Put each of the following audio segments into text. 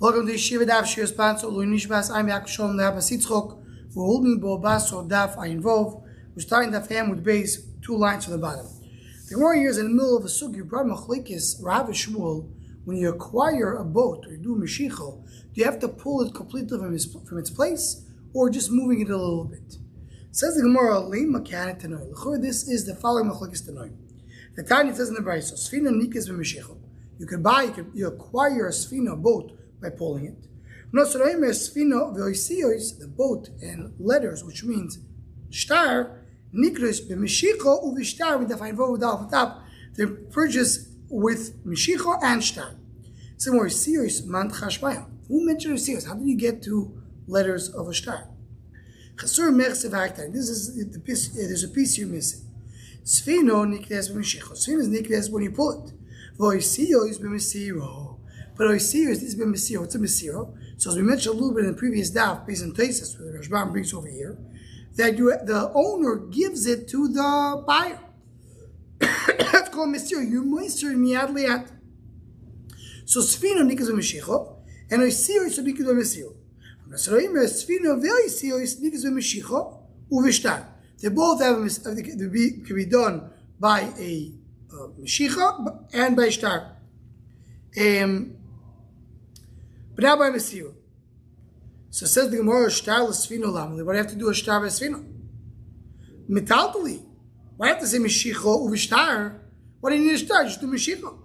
Welcome to Yeshiva Daf Shir Sponsor Lui Nishmas. I'm Yaakov Shalom Daf Basitzchok. We're holding Basra Daf Ayin Vov. We're starting Daf Ham with base 2 lines from the bottom. The Gemara here is in the middle of a sugi. Brad Machlekes Rav Shmuel. When you acquire a boat or you do Meshicho, do you have to pull it completely from its place, or just moving it a little bit? Says the Gemara, Leim Makanet Tanoi. This is the following Machlekes Tanoi. The Tanya says in the Brayso, Sfina Nikes B'Meshicho. You acquire a Sfina, boat, by pulling it. The boat and letters, which means shtar, nikros b'meshicho uv'shtar with the fine vov without the top. They're purchased with meshicho and shtar. Similar siyos man chashmaya. Who mentioned siyos? How did you get to letters of a shtar? Chasur mersev haktar. This is the piece. There's a piece you're missing. Sfino nikres b'meshicho. Sfino is nikres when you pull it. V'oisiyos b'mesiro. But Oisir is Mesiro. What's a Mesiro? So as we mentioned a little bit in the previous daf, based on Tesis, where the Rashbam brings over here, that the owner gives it to the buyer. That's called Mesiro. You moister miyad liat. So Sfino nikas v'Meshicho, and Oisir is nikas v'Mesiro. Sfino v'Oisir is nikas v'Meshicho uv'shtar. They both can be done by a Meshicha and by shtar. But now by Mesiro. So says the Gemara, shtar l'sfino lamali. What do you have to do a shtar b'sfino? Metaltali. Why have to say meshicho uv'shtar? What do you need a shtar? Just do meshicho.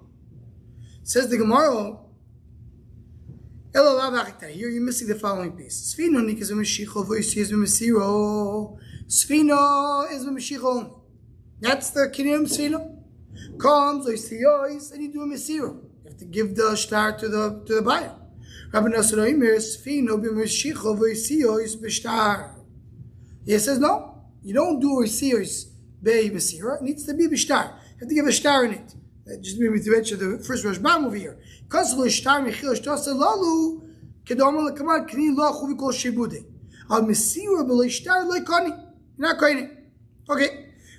Says the Gemara, here you're missing the following piece. Sfino nikas v'meshicho v'yisi is v'mesiro. Sfino is v'meshicho only. That's the kinyan sfino. Comes oisiyos and you do a mesiro. You have to give the shtar to the buyer. Rabbi Nasser Sfino b'meshicho v'yisiyos b'shtar. He says no, you don't do oisiyos b'mesiro. It needs to be b'shtar. You have to give a shtar in it. Just maybe to mention the first Rashbam over here. Because l'shtar mechil shtasa lalu kedomar lekamar k'ni lo'achu v'kol shibudei. Al mesiro b'l'shtar lo'ikoni. You're not koine. Okay.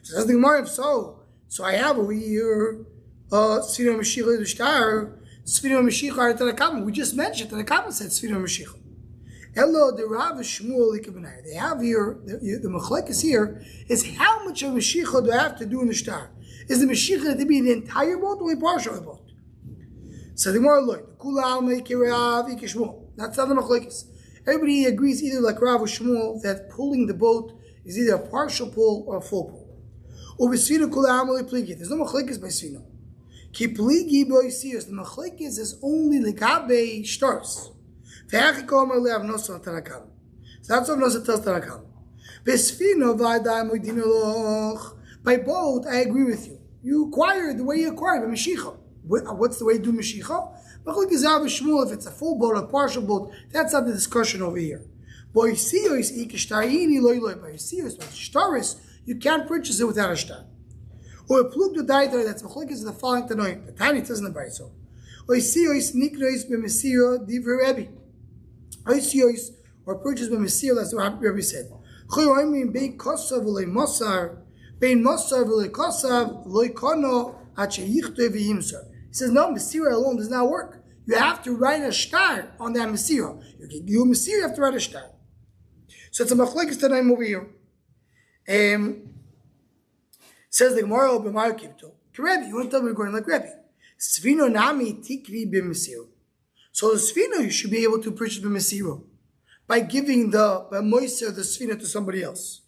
So that's the Gemara. So I have over here Sfino Meshicho Shtar, Sfino Meshicho are Tanakama. We just mentioned Tanakama said Sfino Meshicho. Hello, the Rav Shmuel Ikabanai. They have here the Machlekes here is how much of Meshicho do I have to do in the Shtar? Is the Meshicho to be the entire boat or a partial of the boat? So the Gemara look, Kula Almei Rav Ikishmuel. That's not the Machlekes. Everybody agrees either like Rav or Shmuel that pulling the boat is either a partial pull or a full pull. There's no machlekes by Sfino. Ki pligi boisiyos. The machlekes is only legabe shtars. Ve'achikomer le'av noso tanakam. So that's what noso tells tanakam. Besfino v'adai mo'idinoloch. By boat, I agree with you. You acquire the way you acquire by meshicha. What's the way to do meshicha? Machlekes Rav Shmuel. If it's a full boat or a partial boat, that's not the discussion over here. Boisiyos ikishtariyini loy. Boisiyos, but shtaris, you can't purchase it without a shtar. Or a plug to dietary, that's machlekes is the following tanoim. The tiny says in the Brayso. Oisiyos nikrois b'mesiro divrei Rebbe. Oisiyos or purchased b'mesiro, that's what Rebbe said. Choyoimim bein kosav v'lei mosar, bein mosar v'lei kosav loy kono hache yichtoi v'yimsar. He says no, mesiro alone does not work. You have to write a shtar on that mesiro. You can do a mesiro, you have to write a shtar. So it's a machlekes tanoim over here. Says the Gemara b'Mar Kibto. Rebbe, you want to tell me we're going like Rebbe? Sfino nami tikri b'mesiro. So the Sfino you should be able to purchase b'mesiro by giving the moiser the Sfino to somebody else.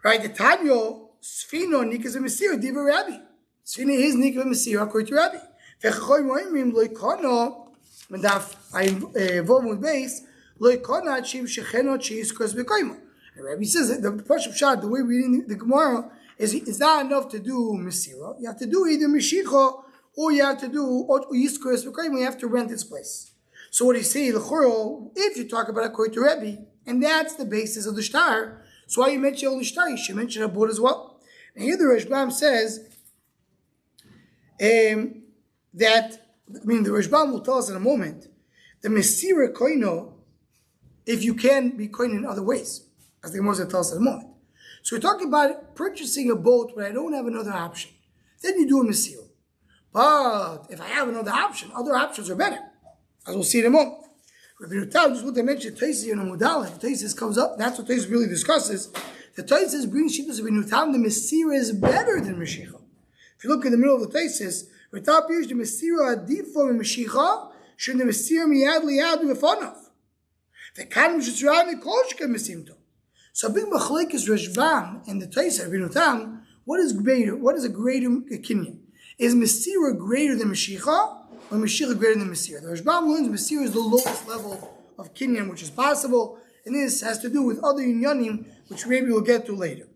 Right? The Tanyo Sfino nikas b'mesiro diva Rebbe. Sfino is nikas b'mesiro according to Rebbe. Ve'chachoy moimim loikono medaf ayvov with base loikono achim shecheno cheis kos b'koimo. And Rabbi says that the Pashup Shad, the way we're reading the Gemara, is it's not enough to do Mesira. You have to do either Meshicha or you have to do Yiskores V'Koyim. You have to rent its place. So what he says, if you talk about it according to Rabbi, and that's the basis of the shtar, so why you mention only shtar, you should mention a boat as well. And here the Rashbam says that, the Rashbam will tell us in a moment, the Mesira Koino, if you can be Koino in other ways, as the Gemara tells us in a moment. So we're talking about purchasing a boat when I don't have another option. Then you do a Mesiro. But if I have another option, other options are better. as we'll see in a moment. Rabbi Nutam, just what they mentioned, Taisis in a Mudal, Taisis comes up, that's what Taisis really discusses. The Taisis brings Shittas of Rabbi Nutam, the Mesira is better than Meshicha. If you look in the middle of the Taisis, Ritap Yesh, the Mesira Adifo in Meshicha, should the Mesira Miyad Liyad Befonav. The Kanim Shitsuravi Kolshka Mesimto. So big Machlek is Rashbam and the Taisis of Rabbi Nutam, what is greater? What is a greater kinyan? Is Mesira greater than Meshicha? Or Meshicha greater than Mesira? The Rashbam learns Mesira is the lowest level of kinyan which is possible, and this has to do with other inyanim which maybe we'll get to later.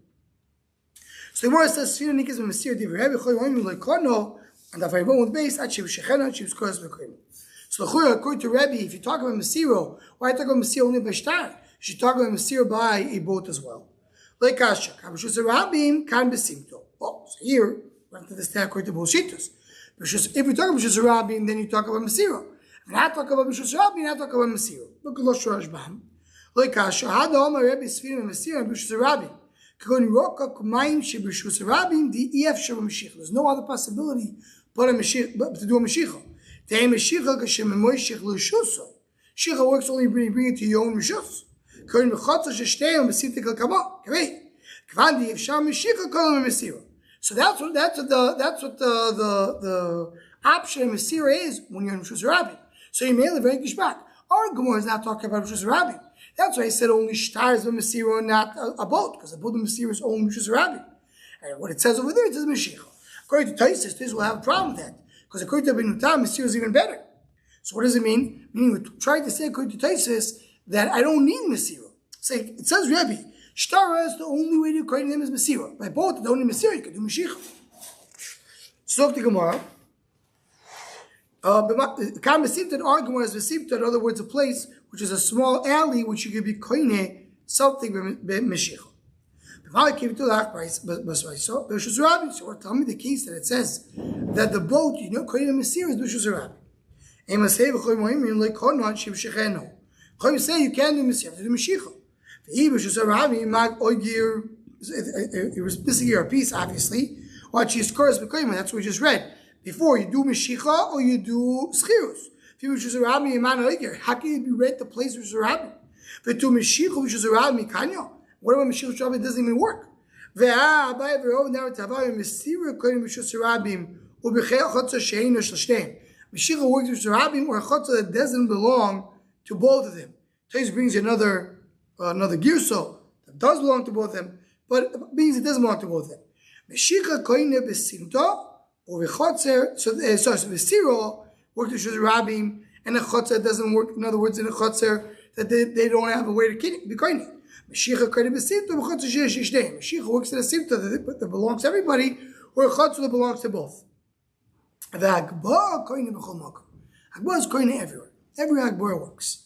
So the Gemara says, "Sfira nikas Mesira divrei Rabbi Choyim loikono," and the Vayivom with base at Shiv Shechena, Shiv Skos V'Krim. So according to Rabbi, if you talk about Mesira, why talk about Mesira only by shtar? You should talk about Mesira by a boat as well. Like Kasha, Kabashus Rabim kan besimto. Oh, so here we have to understand according to Bolshitos. If we talk about Bishus Rabim, then you talk about Mesira. If not talk about Bishus Rabim, not talk about Mesira. Look at Losh Rashbam. Like Kasha, Had Omar Rabbi Sfira Mesira and Bishus Rabim. Kagon Roka Kumayim She Bishus Rabim the EF Sheva Mashiach. There's no other possibility but to do a Mashiach. They Mashiach Kashem Moishich Lushuso. Shicha works only bring it to your own Mishus. So that's what the option of Mesira is when you're in Mishus Rabbi. So you may live very Gishbak. Our Gemara is not talking about Mishus Rabbi. That's why I said only Shtar is a Mesira and not a boat, because the boat of Mesira is only Mishus Rabbi. And what it says over there, it says Meshicha. According to Taisis, this will have a problem with that, because according to Rabbi Nutam, Mesira is even better. So what does it mean? Meaning we're trying to say according to Taisis that I don't need Mesira. Say, it says Rebbe, Shtara is the only way to create him is Mesira. By both, the only Mesira, you can do Mashiach. So the Gemara. Kam Mesimta, our Gemara is Mesimta, in other words, a place which is a small alley which you could be koine something Mashiach. So tell me the case that it says that the boat, you know, koine Mesira is Bishus Rabbi. Choyim say you can't do Mesira, do Mashiach. He was missing here a piece, obviously. What she scores because that's what we just read. Before you do Meshicha or you do Schirus. If you wish to Rabbi Iman Oiger, how can you read the place which is Rabbi? But to Meshicha which is Rabbi Kanyo. What about Meshicha Rabbi? It doesn't even work. Mesira works with Rabbi or a chotza that doesn't belong to both of them. Tais brings another girso that does belong to both of them, but it means it doesn't belong to both of them. Meshicha koine besimto or v'chotzer. So Mesira works with Rabim, and a chotzer doesn't work. In other words, in a chotzer that they don't have a way to be koine. Meshicha koine besimto v'chotzer sheishdei. Meshicha works in a simta that belongs to everybody, or a chotzer that belongs to both. The Agba koine b'chol makom. Agba is koine everywhere. Every Agba works.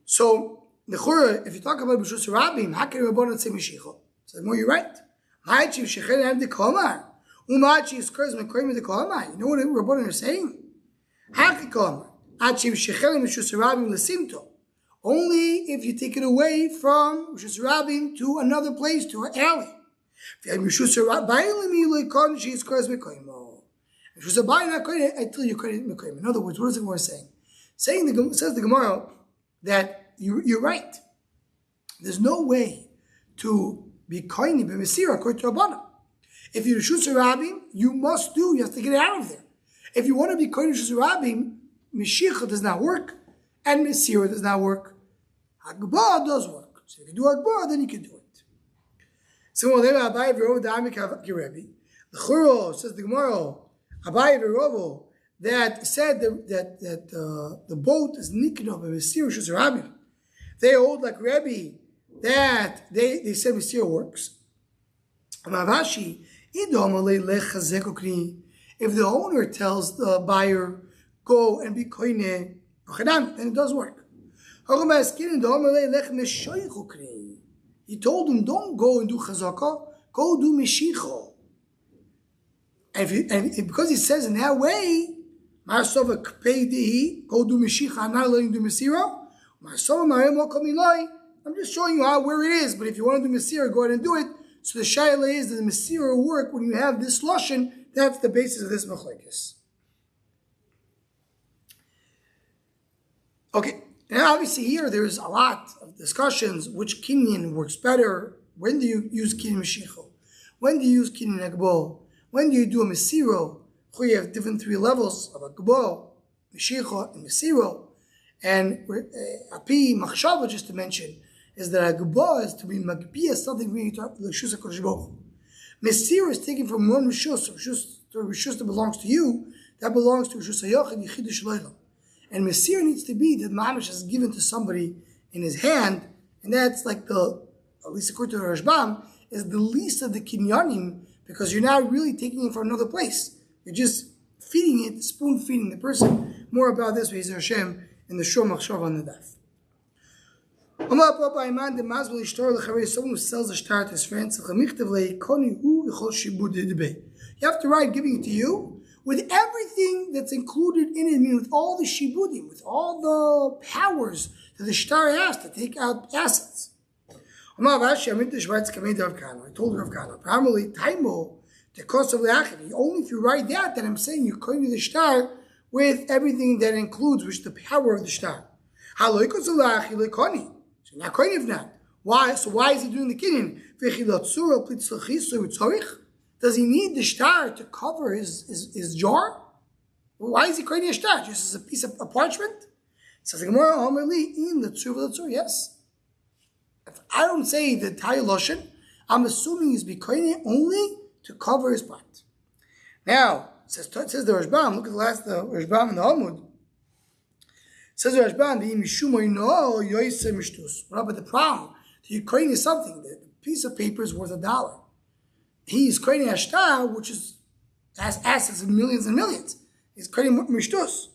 So the Chura, if you talk about B'shus Rabim, how can Rabbanan say Meshicha? So the more you're right. Ma'achi v'shechel and the Kolmar. U'ma'achi v'skurs mekoyim the Kolmar. You know what Rabbanan are saying? Haki Kolmar. Achi v'shechel and B'shus Rabim l'simto. Only if you take it away from B'shus Rabim to another place, to an alley. B'shus Rabim l'ikon she v'skurs mekoyim. B'shus Rabim l'ikoyim until you koyim mekoyim. In other words, what is the Gemara saying? Says the Gemara that you're right. There's no way to be koine b'mesira according to Rabbana. If you're Rishus Rabim, you have to get out of there. If you want to be koine Rishus Rabim, Meshicha does not work, and Mesira does not work. Hagbah does work. So if you can do Hagbah, then you can do it. So the Churo says the Gemara, Abaye v'Rovo, that said that the boat is nikno b'mesira Rishus Rabim. They hold like Rebbe that they said Mesira works. Mavashi, if the owner tells the buyer, go and be koine, then it does work. He told him, don't go and do chazaka, go do meshicha. And because he says in that way, go do meshicha, I'm not letting you do mesira. I'm just showing you where it is, but if you want to do Mesira, go ahead and do it. So the Shaila is that the Mesira will work when you have this Lashon. That's the basis of this Machlekes. Okay, now obviously here there's a lot of discussions which kinyan works better. When do you use kinyan Mashiach? When do you use kinyan Agbo? When do you do a Mesiro? You have different 3 levels of Agbo, Mashiach, and Mesiro. And Api Machshava, just to mention, is that Agbo is to be Magbiya, something really to the Rishus HaKadosh Baruch Hu. Mesiro is taken from one Rishus that belongs to you, that belongs to Rishus HaYochid, Yechidah Shleilam. And Mesir needs to be that Mamish is given to somebody in his hand, and that's like at least according to the Rashbam, is the least of the kinyanim, because you're not really taking it from another place. You're just feeding it, spoon feeding the person. More about this with Hashem in the Shor Machshav on the Daf. Someone who sells a shtar to his friends, you have to write giving it to you with everything that's included in it, meaning with all the shibudim, with all the powers that the shtar has to take out assets. I told Rav Kana, primarily Taimo, the cost of the achim. Only if you write that I'm saying you're going to the shtar with everything that includes, which is the power of the shtar. So not going if not. Why? So why is he doing the kinyan? Does he need the shtar to cover his jar? Why is he creating a shtar? Just as a piece of parchment? Says the Gemara, in the tzur, yes. If I don't say the entire lashon, I'm assuming he's bikoine only to cover his part. Now, says the Rashbam, look at the Rashbam in the Talmud. Says the Rashbam, what about the problem? The Ukraine is something, the piece of paper is worth $1. He's creating a shtar, which has assets of millions and millions. He's creating mishtus.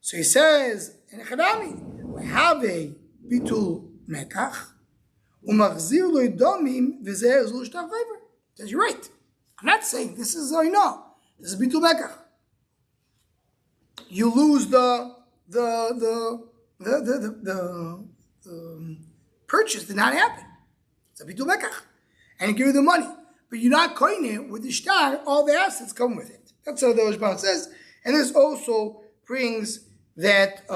So he says, in Echadami, we have a bitul mekach, umachzir lo idomim v'zeh zul shtar favor. Says, you're right. I'm not saying this is, this is bitul mekach. You lose the purchase did not happen. It's a bitul mekach. And you give you the money. But you're not coining it with the shtar, all the assets come with it. That's how the Rashbam says. And this also brings that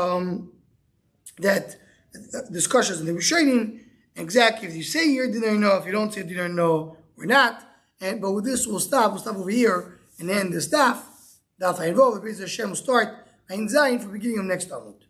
discussions in the Rishonim, exactly if you say here, didn't know, if you don't say didn't know, or not. But with this we'll stop over here and end the staff. Daf Ayin Vov, Hashem will start Ayin Zayin for the beginning of next Talmud.